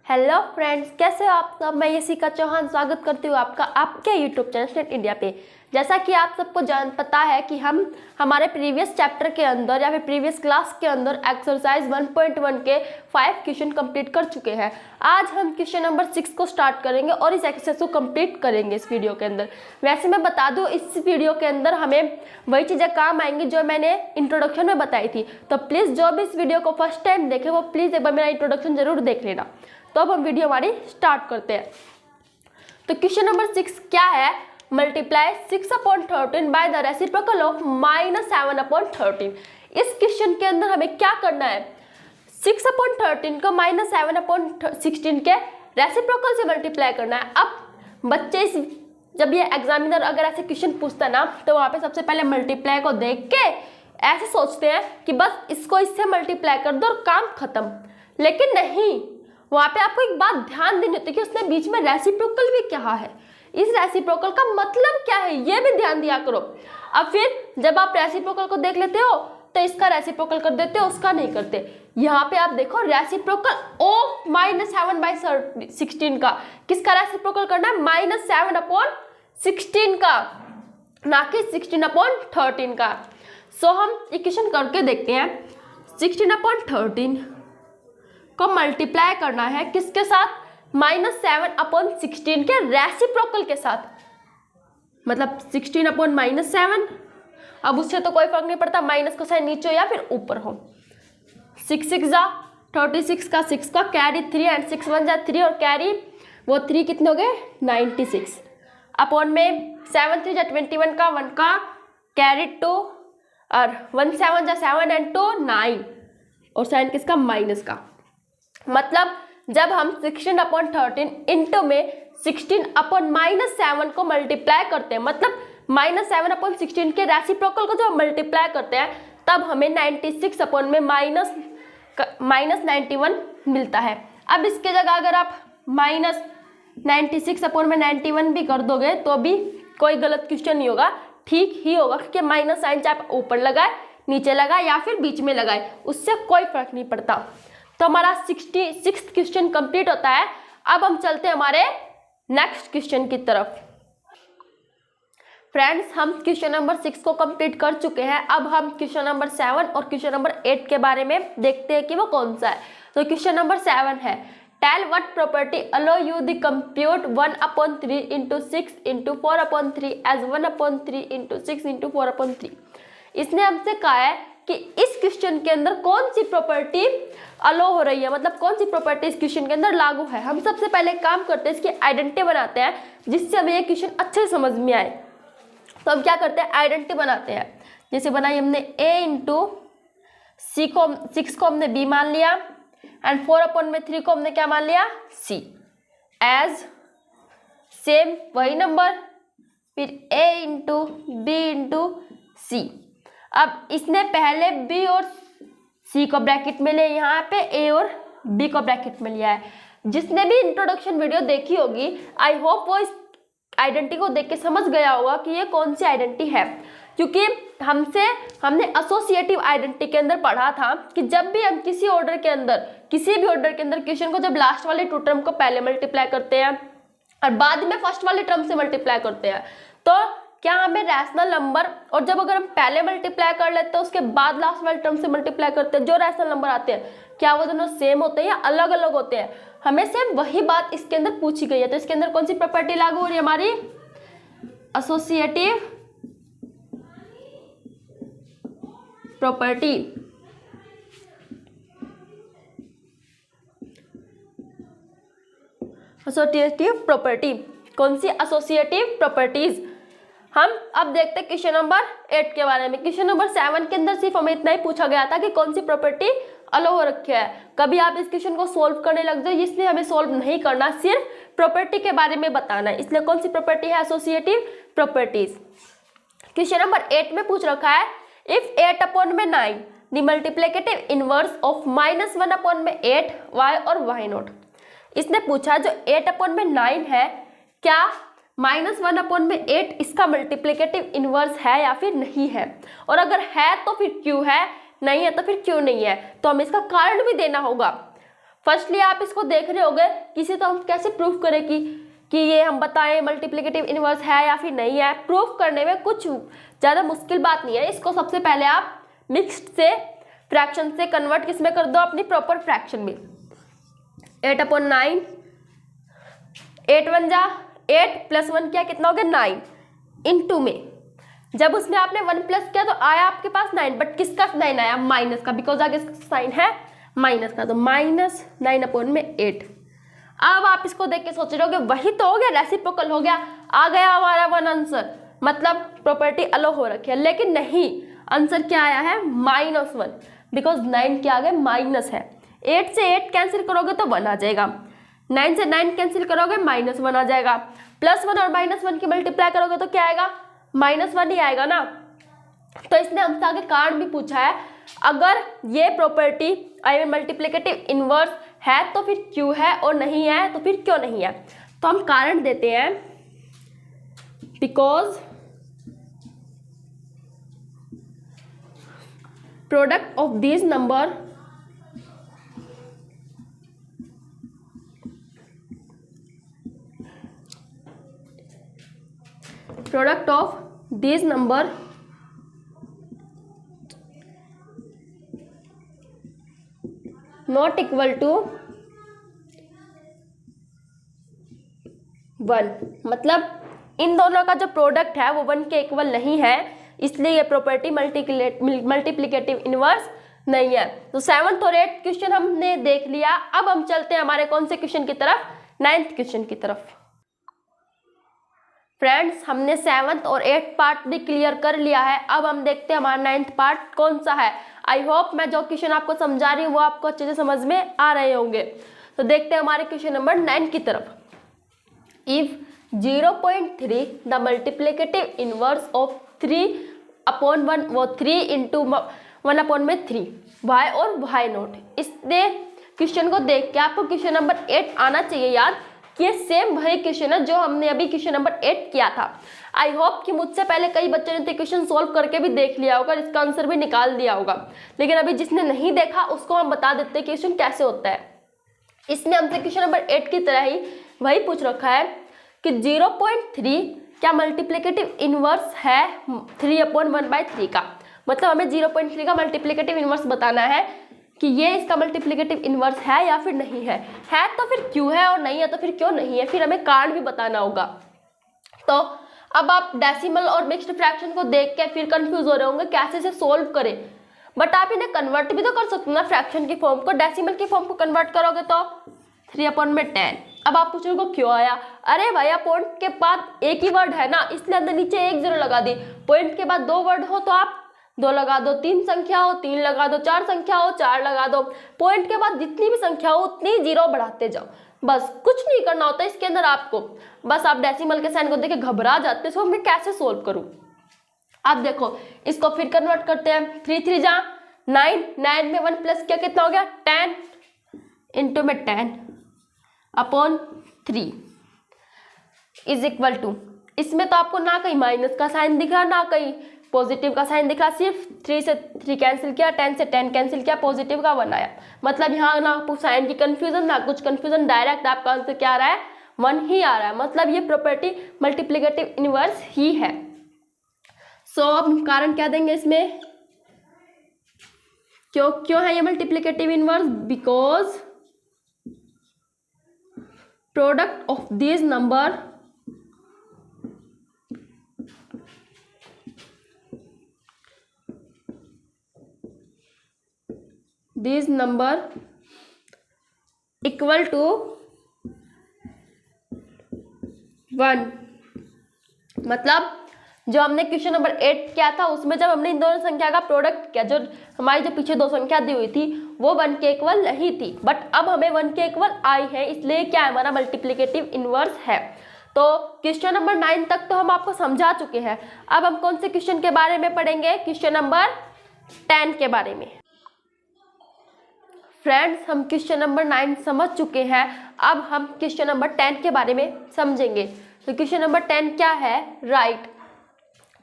Hello friends, कैसे हो आप सब। मैं यशिका चौहान स्वागत करती हूँ आपका आपके यूट्यूब चैनल स्टेट इंडिया पे। जैसा कि आप सबको पता है कि हम हमारे प्रीवियस चैप्टर के अंदर या फिर प्रीवियस क्लास के अंदर एक्सरसाइज 1.1 के 5 क्वेश्चन कंप्लीट कर चुके हैं। आज हम क्वेश्चन नंबर 6 को स्टार्ट करेंगे और इस एक्सरसाइज को कंप्लीट करेंगे इस वीडियो के अंदर। वैसे मैं बता दूं, इस वीडियो के अंदर हमें वही चीज़ें काम आएंगी जो मैंने इंट्रोडक्शन में बताई थी। तो प्लीज़ जो भी इस वीडियो को फर्स्ट टाइम देखे वो प्लीज़ एक बार मेरा इंट्रोडक्शन जरूर देख लेना। तो अब हम वीडियो हमारी स्टार्ट करते हैं। तो क्वेश्चन नंबर 6 क्या है, multiply 6/13 by the reciprocal of -7/13। इस क्वेश्चन के अंदर हमें क्या करना है, 6/13 को -7/16 के रेसिप्रोकल से मल्टीप्लाई करना है। अब बच्चे जब ये एग्जामिनर अगर ऐसे क्वेश्चन पूछता है ना, तो वहाँ पे सबसे पहले मल्टीप्लाई को देख के ऐसे सोचते हैं कि बस इसको इससे मल्टीप्लाई कर दो और काम खत्म। लेकिन नहीं, वहाँ पे आपको एक बात ध्यान देनी होती है कि उसने बीच में रेसिप्रोकल भी कहा है। इस रेसिप्रोकल का मतलब क्या है ये भी ध्यान दिया करो। अब फिर जब आप रेसिप्रोकल को देख लेते हो तो इसका रेसिप्रोकल कर देते हो, उसका नहीं करते। यहाँ पे आप देखो रेसिप्रोकल ऑफ -7/16 का, किसका रेसिप्रोकल करना है, -7/16 का, ना कि 16/13 का। सो हम इक्वेशन करके देखते हैं। 16/13 को मल्टीप्लाई करना है किसके साथ, -7/16 के रेसिप्रोकल के साथ, मतलब 16/-7। अब उससे तो कोई फर्क नहीं पड़ता माइनस का साइन नीचे हो या फिर ऊपर हो। 6 6 जा 36 का, 6 का कैरी 3 एंड 6 1 जा 3 और कैरी वो 3 कितने हो गए 96 अपॉन में 7 3 जा 21 का, 1 का कैरी 2 और 1 7 जा 7 एंड 2 9 और साइन किसका माइनस का। मतलब जब हम 16/13 इंटू में 16/-7 को मल्टीप्लाई करते हैं, मतलब -7/16 के रेसिप्रोकल को जब मल्टीप्लाई करते हैं तब हमें 96 अपॉन में -91 मिलता है। अब इसके जगह अगर आप -96 अपॉन में 91 भी कर दोगे तो भी कोई गलत क्वेश्चन नहीं होगा, ठीक ही होगा, क्योंकि माइनस साइन चाहे ऊपर लगाए नीचे लगाए या फिर बीच में लगाए उससे कोई फर्क नहीं पड़ता। तो हमारा 66 क्वेश्चन कंप्लीट होता है। अब हम चलते हैं हमारे नेक्स्ट क्वेश्चन की तरफ। फ्रेंड्स, हम क्वेश्चन नंबर 6 को कंप्लीट कर चुके हैं। अब हम क्वेश्चन नंबर 7 और क्वेश्चन नंबर 8 के बारे में देखते हैं कि वो कौन सा है। तो क्वेश्चन नंबर 7 है, tell what property allow you the compute 1/3 into 6 into 4/3 as 1/3 into 6 into 4/3। इसने हमसे कहा है कि इस क्वेश्चन के अंदर कौन सी प्रॉपर्टी अलो हो रही है, मतलब कौन सी प्रॉपर्टी इस क्वेश्चन के अंदर लागू है। हम सबसे पहले काम करते हैं, इसकी आइडेंटिटी बनाते हैं जिससे हमें ये क्वेश्चन अच्छे से समझ में आए। तो हम क्या करते हैं, आइडेंटिटी बनाते हैं। जैसे बनाई हमने a इंटू 6 को हमने b मान लिया एंड 4/3 को हमने क्या मान लिया c, एज सेम वही नंबर, फिर a into b into c। अब इसने पहले b और c को ब्रैकेट में लिया, यहाँ पे a और b को ब्रैकेट में लिया है। जिसने भी इंट्रोडक्शन वीडियो देखी होगी, आई होप वो इस आइडेंटिटी को देख के समझ गया होगा कि ये कौन सी आइडेंटिटी है, क्योंकि हमने एसोसिएटिव आइडेंटिटी के अंदर पढ़ा था कि जब भी हम किसी भी ऑर्डर के अंदर क्वेश्चन को जब लास्ट वाले 2 टर्म को पहले मल्टीप्लाई करते हैं और बाद में फर्स्ट वाले टर्म से मल्टीप्लाई करते हैं, तो क्या हमें रैशनल नंबर, और जब अगर हम पहले मल्टीप्लाई कर लेते हैं उसके बाद लास्ट वाले टर्म से मल्टीप्लाई करते हैं, जो रैशनल नंबर आते हैं क्या वो दोनों सेम होते हैं या अलग अलग होते हैं, हमें सेम वही बात इसके अंदर पूछी गई है। तो इसके अंदर कौन सी प्रॉपर्टी लागू हो रही है, हमारी एसोसिएटिव प्रॉपर्टी। एसोसिएटिव प्रॉपर्टी कौन सी, एसोसिएटिव प्रॉपर्टीज। हम अब देखते हैं क्वेश्चन नंबर 8 के बारे में। क्वेश्चन नंबर 7 के अंदर सिर्फ हमें इतना ही पूछा गया था कि कौन सी प्रॉपर्टी अलो हो रखी है। कभी आप इस क्वेश्चन को सोल्व करने लग जाओ, इसलिए हमें सोल्व नहीं करना, सिर्फ प्रॉपर्टी के बारे में बताना है। इसलिए कौन सी प्रॉपर्टी है, एसोसिएटिव प्रॉपर्टीज। क्वेश्चन नंबर 8 में पूछ रखा है, if 8/9 the multiplicative inverse of -1/8 y और y0। इसने पूछा जो 8/9 है, क्या -1/8 इसका मल्टीप्लिकेटिव इनवर्स है या फिर नहीं है, और अगर है तो फिर क्यों है, नहीं है तो फिर क्यों नहीं है। तो हमें इसका कारण भी देना होगा। फर्स्टली आप इसको देख रहे होगे, किसी तो हम कैसे प्रूफ करें कि ये हम बताएं मल्टीप्लिकेटिव इनवर्स है या फिर नहीं है। प्रूफ करने में कुछ ज़्यादा मुश्किल बात नहीं है। इसको सबसे पहले आप मिक्स्ड से फ्रैक्शन से कन्वर्ट किस में कर दो, अपनी प्रॉपर फ्रैक्शन में। 8/9, 8 1 जा 8 + 1 क्या कितना हो गया 9 इंटू में जब उसमें आपने 1 प्लस किया तो आया आपके पास 9, बट किसका 9 आया, माइनस का, बिकॉज आगे साइन है माइनस का, तो -9/8। अब आप इसको देख के सोच रहे हो कि वही तो हो गया, रेसिप्रोकल हो गया, आ गया हमारा 1 आंसर, मतलब प्रॉपर्टी अलो हो रखी है। लेकिन नहीं, आंसर क्या आया है -1, बिकॉज 9 क्या आ गया माइनस है। 8 से 8 कैंसिल करोगे तो 1 आ जाएगा, 9 से 9 कैंसिल करोगे -1 आ जाएगा, +1 और -1 की मल्टीप्लाई करोगे तो क्या आएगा, -1 ही आएगा ना। तो इसने हमसे आगे कारण भी पूछा है, अगर ये प्रॉपर्टी मल्टीप्लिकेटिव इनवर्स है तो फिर क्यों है, और नहीं है तो फिर क्यों नहीं है। तो हम कारण देते हैं, because product of this number not equal to 1, मतलब इन दोनों का जो प्रोडक्ट है वो 1 के इक्वल नहीं है, इसलिए ये प्रॉपर्टी मल्टीप्लिकेटिव इनवर्स नहीं है। तो 7th और 8th क्वेश्चन हमने देख लिया। अब हम चलते हैं हमारे कौन से क्वेश्चन की तरफ, 9th क्वेश्चन की तरफ। फ्रेंड्स, हमने 7th और 8th पार्ट भी क्लियर कर लिया है। अब हम देखते हैं हमारा 9th पार्ट कौन सा है। आई होप मैं जो क्वेश्चन आपको समझा रही हूँ वो आपको अच्छे से समझ में आ रहे होंगे। तो देखते हैं हमारे क्वेश्चन नंबर 9 की तरफ। If 0.3 the multiplicative inverse of 3/1 वो 3 इंटू 1/3 वाई और वाई नॉट। इसने क्वेश्चन को देख के आपको क्वेश्चन नंबर 8 आना चाहिए याद, कि ये सेम वही क्वेश्चन है जो हमने अभी क्वेश्चन नंबर 8 किया था। आई होप कि मुझसे पहले कई बच्चों ने क्वेश्चन सोल्व करके भी देख लिया होगा, इसका आंसर भी निकाल दिया होगा, लेकिन अभी जिसने नहीं देखा उसको हम बता देते हैं क्वेश्चन कैसे होता है। इसने हमसे क्वेश्चन नंबर 8 की तरह ही वही पूछ रखा है कि 0.3 क्या मल्टीप्लिकेटिव इनवर्स है 3/1/3 का। मतलब हमें 0.3 का मल्टीप्लिकेटिव इनवर्स बताना है कि ये इसका मल्टीप्लिकेटिव इनवर्स है या फिर नहीं है तो फिर क्यों है, और नहीं है तो फिर क्यों नहीं है, फिर हमें कारण भी बताना होगा। तो अब आप डेसिमल और मिक्स्ड फ्रैक्शन को देख के फिर कंफ्यूज हो रहे होंगे कैसे से सोल्व करें, बट आप इन्हें कन्वर्ट भी तो कर सकते हो ना फ्रैक्शन की फॉर्म को। डेसिमल की फॉर्म को कन्वर्ट करोगे तो 3/10। अब आप पूछ रहे हो क्यों आया, अरे भैया पॉइंट के बाद एक ही वर्ड है ना, इसलिए अंदर नीचे 1 0 लगा दी। पॉइंट के बाद 2 वर्ड हो तो आप 2 लगा दो, 3 संख्या हो 3 लगा दो, 4 संख्या हो 4 लगा दो। पॉइंट के बाद जितनी भी संख्या हो उतनी 0 बढ़ाते जाओ, बस कुछ नहीं करना होता इसके अंदर आपको। बस आप डेसिमल के साइन को देख के घबरा जाते हो मैं कैसे सोल्व करूं। अब देखो इसको फिर कन्वर्ट करते हैं, 3 3 जा 9, 9 में 1 प्लस क्या कितना हो गया 10 इंटू में 10/3 इज इक्वल टू, इसमें तो आपको ना कहीं माइनस का साइन दिख रहा ना कहीं पॉजिटिव का साइन दिख रहा, सिर्फ 3 से 3 कैंसिल किया, 10 से 10 कैंसिल किया, पॉजिटिव का 1 आया। मतलब यहाँ ना साइन की कंफ्यूजन ना कुछ कंफ्यूजन, डायरेक्ट आपका आंसर क्या आ रहा है 1 ही आ रहा है। मतलब ये प्रॉपर्टी मल्टीप्लिकेटिव इनवर्स ही है। सो अब कारण क्या देंगे इसमें, क्यों है ये multiplicative inverse, because product of this number equal to 1। मतलब जो हमने क्वेश्चन नंबर 8 किया था उसमें जब हमने इन दोनों संख्या का प्रोडक्ट किया, जो हमारी जो पीछे 2 संख्या दी हुई थी वो 1 के इक्वल नहीं थी, बट अब हमें 1 के इक्वल आई है, इसलिए क्या हमारा मल्टीप्लिकेटिव इनवर्स है। तो क्वेश्चन नंबर 9 तक तो हम आपको समझा चुके हैं। अब हम कौन से क्वेश्चन के बारे में पढ़ेंगे, क्वेश्चन नंबर 10 के बारे में। फ्रेंड्स, हम क्वेश्चन नंबर 9 समझ चुके हैं, अब हम क्वेश्चन नंबर 10 के बारे में समझेंगे। तो क्वेश्चन नंबर 10 क्या है, राइट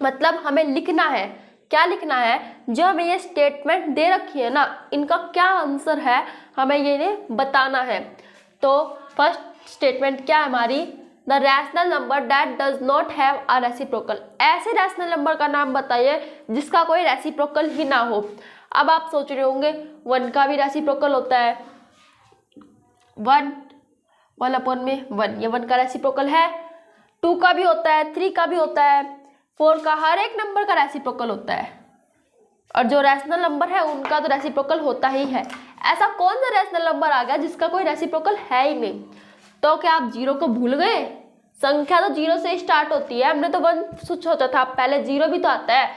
मतलब हमें लिखना है क्या लिखना है, जो हमें ये स्टेटमेंट दे रखी है ना, इनका क्या आंसर है हमें ये बताना है। तो फर्स्ट स्टेटमेंट क्या है हमारी, the rational number that does not have a reciprocal. ऐसे रैशनल नंबर का नाम बताइए जिसका कोई रेसिप्रोकल ही ना हो। अब आप सोच रहे होंगे 1 का भी रेसिप्रोकल होता है, 1/1 ये 1 का रेसिप्रोकल है, 2 का भी होता है, 3 का भी होता है, 4 का, हर एक नंबर का रेसिप्रोकल होता है। और जो रैशनल नंबर है उनका तो रेसिप्रोकल होता ही है। ऐसा कौन सा रैशनल नंबर आ गया जिसका कोई रेसिप्रोकल है ही नहीं? तो क्या आप 0 को भूल गए? संख्या तो 0 से स्टार्ट होती है, हमने तो 1 सोचा था, पहले 0 भी तो आता है।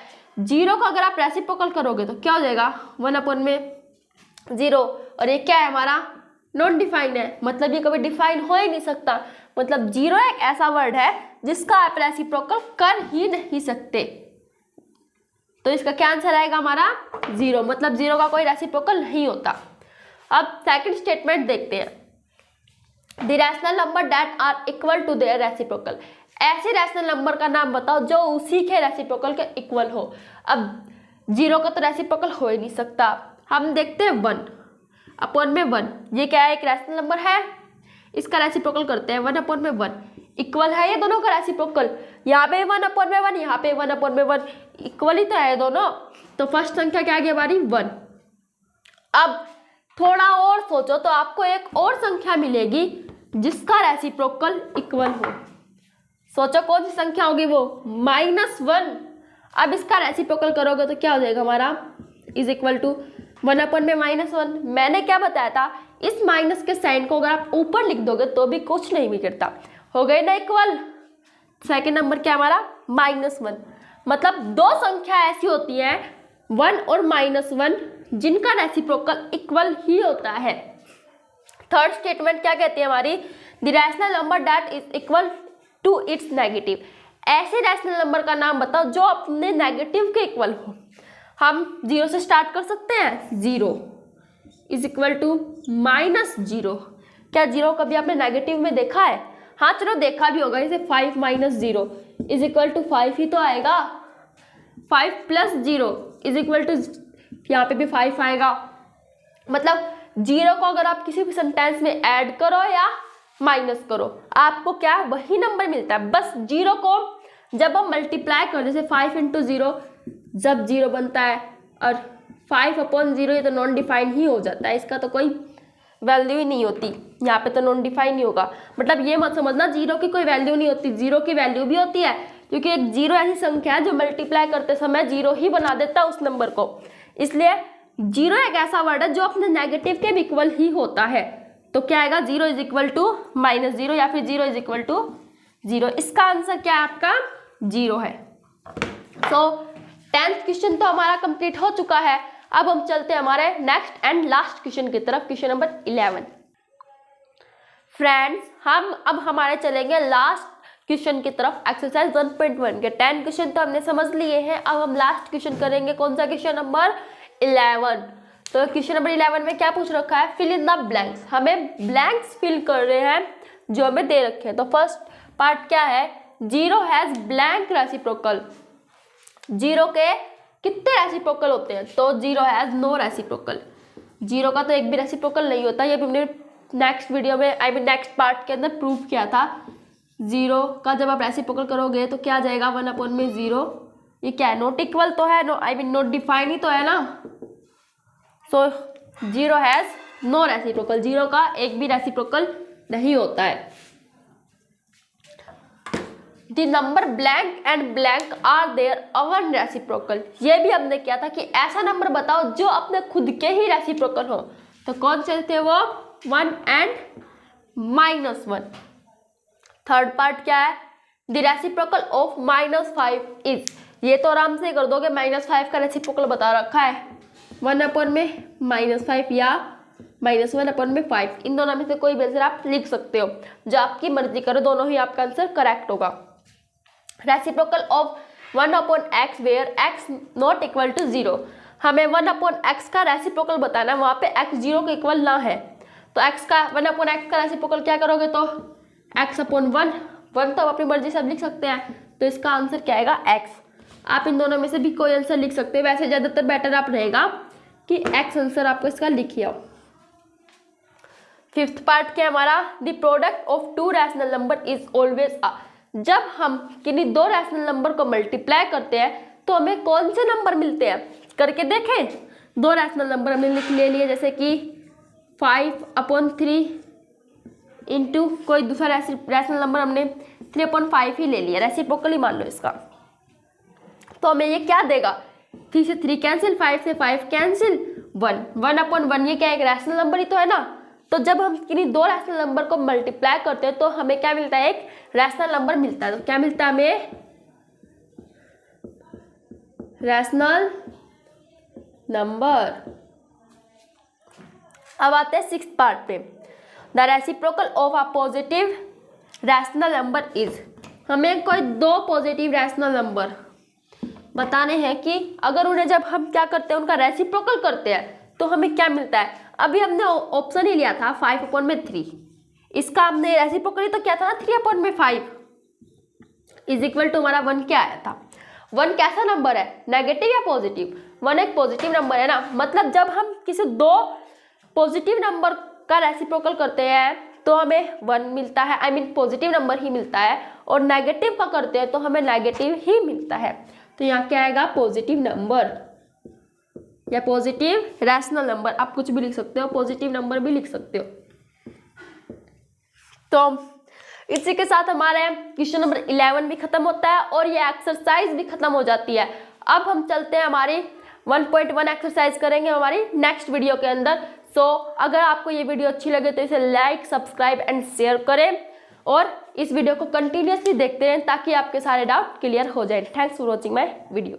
0 को अगर आप रेसिप्रोकल करोगे तो क्या हो जाएगा, 1/0। और ये क्या है हमारा, नॉन डिफाइंड है, मतलब ये कभी डिफाइन हो ही नहीं सकता। मतलब 0 एक ऐसा वर्ड है जिसका आप रेसिप्रोकल कर ही नहीं सकते। तो इसका क्या आंसर आएगा हमारा, 0, मतलब 0 का कोई रेसिप्रोकल नहीं होता। अब सेकंड स्टेटमेंट देखते हैं, the rational number that are equal to their reciprocal. ऐसे रैशनल नंबर का नाम बताओ जो उसी के रेसिप्रोकल के इक्वल हो। अब 0 का तो रेसिप्रोकल हो ही नहीं सकता। हम देखते हैं 1/1, ये क्या है, एक रैशनल नंबर है, इसका रेसिप्रोकल करते हैं 1/1, इक्वल है ये दोनों का रेसिप्रोकल। यहाँ पे 1/1, यहाँ पे 1/1, इक्वल ही तो है दोनों। तो फर्स्ट संख्या क्या आ गई हमारी, 1। अब थोड़ा और सोचो तो आपको एक और संख्या मिलेगी जिसका रेसिप्रोकल इक्वल हो। सोचो कौन सी संख्या होगी वो, -1। अब इसका रेसिप्रोकल करोगे तो क्या हो जाएगा हमारा, इज इक्वल टू 1/-1। मैंने क्या बताया था, इस माइनस के साइन को अगर आप ऊपर लिख दोगे तो भी कुछ नहीं बिगड़ता, हो गए ना इक्वल। सेकेंड नंबर क्या हमारा, -1। मतलब 2 संख्या ऐसी होती है 1 और -1 जिनका रेसिप्रोकल इक्वल ही होता है। थर्ड स्टेटमेंट क्या कहती है हमारी, the rational number that is equal to its negative. ऐसे रैशनल नंबर का नाम बताओ जो अपने नेगेटिव के इक्वल हो। हम 0 से स्टार्ट कर सकते हैं, 0 इज इक्वल टू -0। क्या 0 कभी आपने नेगेटिव में देखा है? हाँ चलो देखा भी होगा, जैसे 5 - 0 इज इक्वल टू 5 ही तो आएगा। 5 + 0 इज इक्वल टू, यहाँ पे भी 5 आएगा। मतलब 0 को अगर आप किसी भी सेंटेंस में ऐड करो या माइनस करो, आपको क्या वही नंबर मिलता है। बस 0 को जब हम मल्टीप्लाई करो, जैसे 5 × 0 जब 0 बनता है, और 5/0 ये तो नॉन डिफाइंड ही हो जाता है, इसका तो कोई वैल्यू ही नहीं होती, यहाँ पे तो नॉन डिफाइन ही होगा। मतलब ये मत समझना 0 की कोई वैल्यू नहीं होती, 0 की वैल्यू भी होती है, क्योंकि एक 0 ऐसी संख्या है जो मल्टीप्लाई करते समय 0 ही बना देता है उस नंबर को। इसलिए 0 एक ऐसा वर्ड है जो अपने नेगेटिव के भी इक्वल ही होता है। तो क्या आएगा, 0 इज इक्वल टू -0 या फिर 0 इज इक्वल टू 0। इसका आंसर क्या है आपका, 0 है। सो 10th क्वेश्चन तो हमारा कंप्लीट हो चुका है। अब हम चलते हैं हमारे नेक्स्ट एंड लास्ट क्वेश्चन की तरफ, क्वेश्चन नंबर 11। फ्रेंड्स हम अब हमारे चलेंगे लास्ट क्वेश्चन की तरफ, एक्सरसाइज 1.1 के 10 क्वेश्चन तो हमने समझ लिए हैं। अब हम लास्ट क्वेश्चन करेंगे, कौन सा, क्वेश्चन नंबर 11। तो क्वेश्चन नंबर 11 में क्या पूछ रखा है, फिल इन द ब्लैंक्स। हमें ब्लैंक्स फिल कर रहे हैं जो हमें दे रखे हैं। तो फर्स्ट पार्ट क्या है, 0 हैज ब्लैंक रेसिप्रोकल। 0 के कितने रेसिप्रोकल होते हैं, तो 0 हैज नो रेसिप्रोकल। 0 का तो एक भी रेसिप्रोकल नहीं होता, ये भी हमने नेक्स्ट वीडियो में नेक्स्ट पार्ट के अंदर प्रूव किया था। 0 का जब आप रेसिप्रोकल करोगे तो क्या आ जाएगा, 1/0। ये क्या है, नॉट इक्वल तो है, नॉट डिफाइन ही तो है ना। सो 0 हैज नो रेसिप्रोकल, 0 का एक भी रेसिप्रोकल नहीं होता है। The number blank and blank are their own reciprocal. ये भी हमने किया था कि ऐसा नंबर बताओ जो अपने खुद के ही रेसिप्रोकल हो। तो कौन से थे वो, 1 और -1। थर्ड पार्ट क्या है, द रेसिप्रोकल ऑफ -5 इज। ये तो आराम से कर दोगे, -5 का रेसिप्रोकल बता रखा है, 1/-5 या -1/5। इन दोनों में से कोई भी आंसर आप लिख सकते हो, जो आपकी मर्जी करो, दोनों ही आपका आंसर करेक्ट होगा। Reciprocal of 1/x where x not equal to 0। हमें 1/x का रेसिप्रोकल बताना है, वहाँ पे x 0 के इक्वल ना है। तो x का 1/x का रेसिप्रोकल क्या करोगे, तो x/1 1 तो आप अपनी मर्जी से लिख सकते हैं। तो इसका आंसर क्या आएगा, x। आप इन दोनों में से भी कोई आंसर लिख सकते हो, वैसे ज़्यादातर बेटर आप रहेगा कि एक्स आंसर आपको इसका लिखिए आओ। फिफ्थ पार्ट क्या हमारा, the product of to rational number is always a. जब हम किन्हीं दो रैशनल नंबर को मल्टीप्लाई करते हैं तो हमें कौन से नंबर मिलते हैं, करके देखें। दो रैशनल नंबर हमने ले लिए, जैसे कि 5/3 इंटू कोई दूसरा रैशनल नंबर हमने 3/5 ही ले लिया, रेसिप्रोकल ही मान लो इसका। तो हमें ये क्या देगा, 3 से 3 कैंसिल, 5 से 5 कैंसिल, 1 1/1। ये क्या एक रैशनल नंबर ही तो है ना। तो जब हम किन्हीं दो रैशनल नंबर को मल्टीप्लाई करते हैं तो हमें क्या मिलता है, एक रैशनल नंबर मिलता है। तो क्या मिलता है हमें, रैशनल नंबर। अब आते हैं सिक्स्थ पार्ट पे, the reciprocal of a positive rational number is. हमें कोई दो पॉजिटिव रैशनल नंबर बताने हैं कि अगर उन्हें जब हम क्या करते हैं, उनका रेसिप्रोकल करते हैं तो हमें क्या मिलता है। अभी हमने ऑप्शन ही लिया था 5/3, इसका हमने रेसिप्रोकल तो क्या था ना 3/5 इज इक्वल टू हमारा 1 क्या आया था। 1 कैसा नंबर है, नेगेटिव या पॉजिटिव। 1 एक पॉजिटिव नंबर है ना, मतलब जब हम किसी दो पॉजिटिव नंबर का रेसिप्रोकल करते हैं तो हमें 1 मिलता है, आई मीन पॉजिटिव नंबर ही मिलता है, और नेगेटिव का करते हैं तो हमें नेगेटिव ही मिलता है। तो यहाँ क्या आएगा, पॉजिटिव नंबर या पॉजिटिव रैशनल नंबर, आप कुछ भी लिख सकते हो, पॉजिटिव नंबर भी लिख सकते हो। तो इसी के साथ हमारे क्वेश्चन नंबर 11 भी खत्म होता है और ये एक्सरसाइज भी खत्म हो जाती है। अब हम चलते हैं हमारी 1.1 एक्सरसाइज करेंगे हमारी नेक्स्ट वीडियो के अंदर। सो अगर आपको ये वीडियो अच्छी लगे तो इसे लाइक, सब्सक्राइब एंड शेयर करें और इस वीडियो को कंटिन्यूअसली देखते रहें ताकि आपके सारे डाउट क्लियर हो जाए। Thanks for watching my video.